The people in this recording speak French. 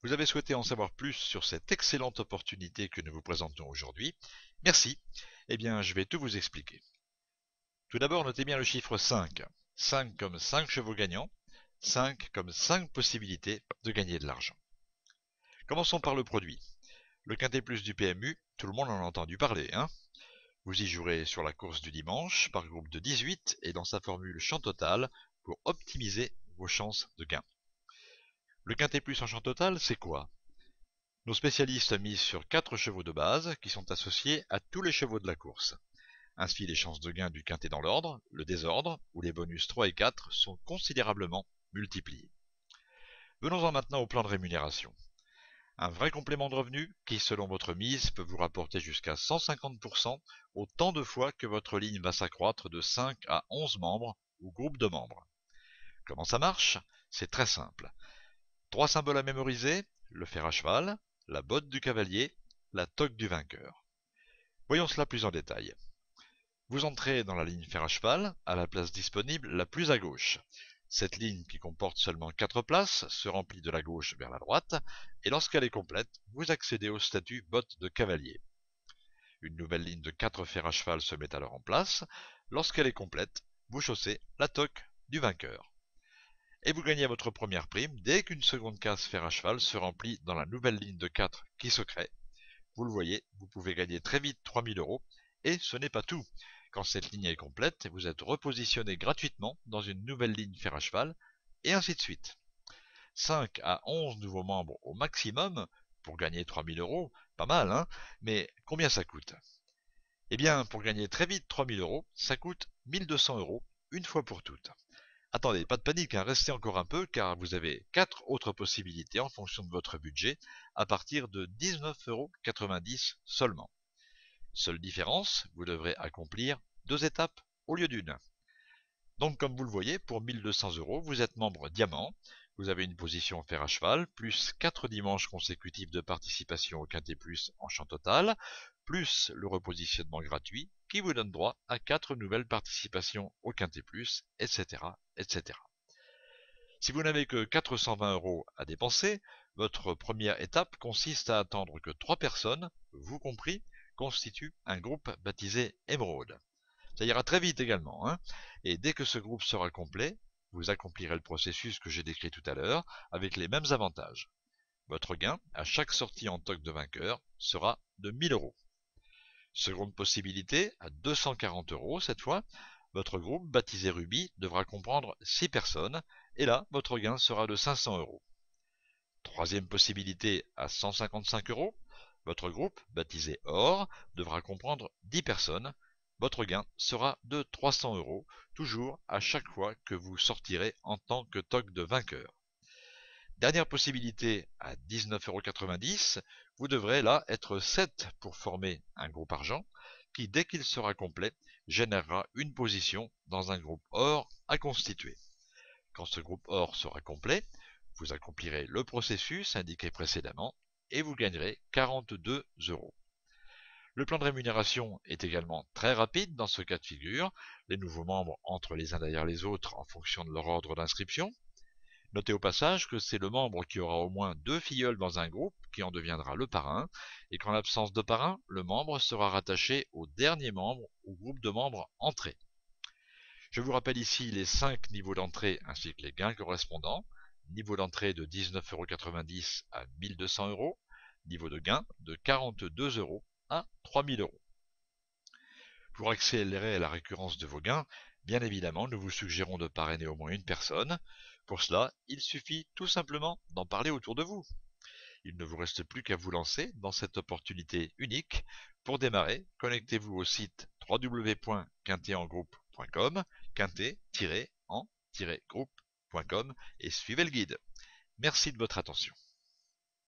Vous avez souhaité en savoir plus sur cette excellente opportunité que nous vous présentons aujourd'hui. Merci. Eh bien, je vais tout vous expliquer. Tout d'abord, notez bien le chiffre 5. 5 comme 5 chevaux gagnants, 5 comme 5 possibilités de gagner de l'argent. Commençons par le produit. Le Quintet Plus du PMU, tout le monde en a entendu parler, hein? Vous y jouerez sur la course du dimanche par groupe de 18 et dans sa formule champ total pour optimiser vos chances de gain. Le Quintet Plus en champ total, c'est quoi? Nos spécialistes misent sur 4 chevaux de base qui sont associés à tous les chevaux de la course. Ainsi, les chances de gain du quintet dans l'ordre, le désordre, ou les bonus 3 et 4 sont considérablement multipliés. Venons-en maintenant au plan de rémunération. Un vrai complément de revenu qui, selon votre mise, peut vous rapporter jusqu'à 150% autant de fois que votre ligne va s'accroître de 5 à 11 membres ou groupes de membres. Comment ça marche? C'est très simple. 3 symboles à mémoriser, le fer à cheval, la botte du cavalier, la toque du vainqueur. Voyons cela plus en détail. Vous entrez dans la ligne fer à cheval, à la place disponible la plus à gauche. Cette ligne, qui comporte seulement 4 places, se remplit de la gauche vers la droite, et lorsqu'elle est complète, vous accédez au statut botte de cavalier. Une nouvelle ligne de 4 fers à cheval se met alors en place. Lorsqu'elle est complète, vous chaussez la toque du vainqueur. Et vous gagnez votre première prime dès qu'une seconde case fer à cheval se remplit dans la nouvelle ligne de 4 qui se crée. Vous le voyez, vous pouvez gagner très vite 3000 €, et ce n'est pas tout. Quand cette ligne est complète, vous êtes repositionné gratuitement dans une nouvelle ligne fer à cheval, et ainsi de suite. 5 à 11 nouveaux membres au maximum pour gagner 3000 €, pas mal, hein? Mais combien ça coûte? Eh bien, pour gagner très vite 3000 €, ça coûte 1200 € une fois pour toutes. Attendez, pas de panique, hein, restez encore un peu car vous avez 4 autres possibilités en fonction de votre budget à partir de 19,90 € seulement. Seule différence, vous devrez accomplir 2 étapes au lieu d'une. Donc comme vous le voyez, pour 1200 €, vous êtes membre diamant, vous avez une position fer à cheval, plus 4 dimanches consécutifs de participation au Quintet Plus en champ total, plus le repositionnement gratuit qui vous donne droit à 4 nouvelles participations au Quintet Plus, etc., etc. Si vous n'avez que 420 € à dépenser, votre première étape consiste à attendre que 3 personnes, vous compris, constituent un groupe baptisé Émeraude. Ça ira très vite également, hein, et dès que ce groupe sera complet, vous accomplirez le processus que j'ai décrit tout à l'heure avec les mêmes avantages. Votre gain, à chaque sortie en toque de vainqueur, sera de 1000 €. Seconde possibilité, à 240 € cette fois, votre groupe, baptisé Ruby, devra comprendre 6 personnes, et là, votre gain sera de 500 €. Troisième possibilité, à 155 €, votre groupe, baptisé Or, devra comprendre 10 personnes, votre gain sera de 300 €, toujours à chaque fois que vous sortirez en tant que toque de vainqueur. Dernière possibilité, à 19,90 €, vous devrez là être 7 pour former un groupe argent qui, dès qu'il sera complet, générera une position dans un groupe or à constituer. Quand ce groupe or sera complet, vous accomplirez le processus indiqué précédemment et vous gagnerez 42 €. Le plan de rémunération est également très rapide dans ce cas de figure. Les nouveaux membres entrent les uns derrière les autres en fonction de leur ordre d'inscription. Notez au passage que c'est le membre qui aura au moins 2 filleuls dans un groupe qui en deviendra le parrain, et qu'en l'absence de parrain, le membre sera rattaché au dernier membre ou groupe de membres entrés. Je vous rappelle ici les 5 niveaux d'entrée ainsi que les gains correspondants. Niveau d'entrée de 19,90 € à 1200 €, niveau de gain de 42 € à 3000 €. Pour accélérer la récurrence de vos gains, bien évidemment, nous vous suggérons de parrainer au moins une personne. Pour cela, il suffit tout simplement d'en parler autour de vous. Il ne vous reste plus qu'à vous lancer dans cette opportunité unique. Pour démarrer, connectez-vous au site www.quintetengroupe.com, quintet-en-groupe.com, et suivez le guide. Merci de votre attention.